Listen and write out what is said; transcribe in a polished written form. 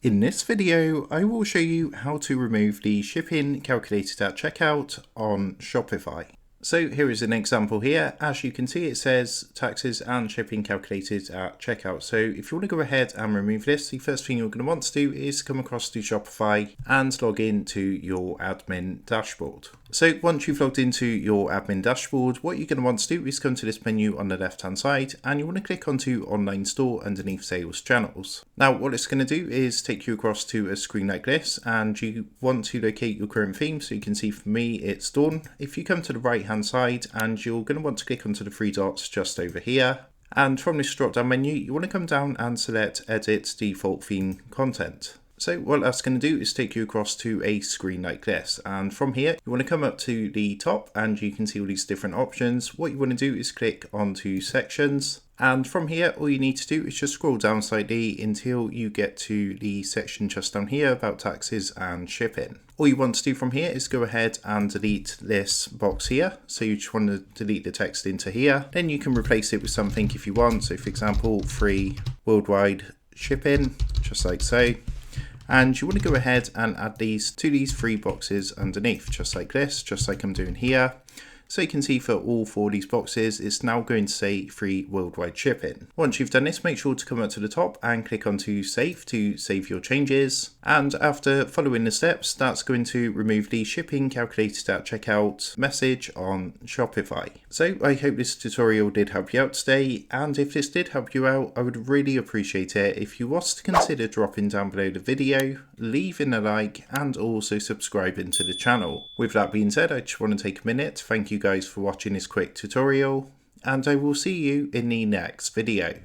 In this video, I will show you how to remove the shipping calculated at checkout on Shopify. So here is an example here. As you can see, it says taxes and shipping calculated at checkout. So if you want to go ahead and remove this, the first thing you're going to want to do is come across to Shopify and log into your admin dashboard. So once you've logged into your admin dashboard, what you're going to want to do is come to this menu on the left hand side and you want to click onto online store underneath sales channels. Now what it's going to do is take you across to a screen like this, and you want to locate your current theme. So you can see for me it's Dawn. If you come to the right hand side, and you're going to want to click onto the three dots just over here, and from this drop down menu you want to come down and select edit default theme content. So what that's going to do is take you across to a screen like this, and from here you want to come up to the top and you can see all these different options. What you want to do is click onto sections, and from here all you need to do is just scroll down slightly until you get to the section just down here about taxes and shipping. All you want to do from here is go ahead and delete this box here. So you just want to delete the text into here. Then you can replace it with something if you want. So for example, free worldwide shipping, just like so. And you want to go ahead and add these to these three boxes underneath, just like this, just like I'm doing here. So you can see for all four of these boxes, it's now going to say free worldwide shipping. Once you've done this, make sure to come up to the top and click onto save to save your changes. And after following the steps, that's going to remove the shipping calculated at checkout message on Shopify. So I hope this tutorial did help you out today. And if this did help you out, I would really appreciate it if you was to consider dropping down below the video, leaving a like, and also subscribing to the channel. With that being said, I just want to take a minute to thank you guys for watching this quick tutorial, and I will see you in the next video.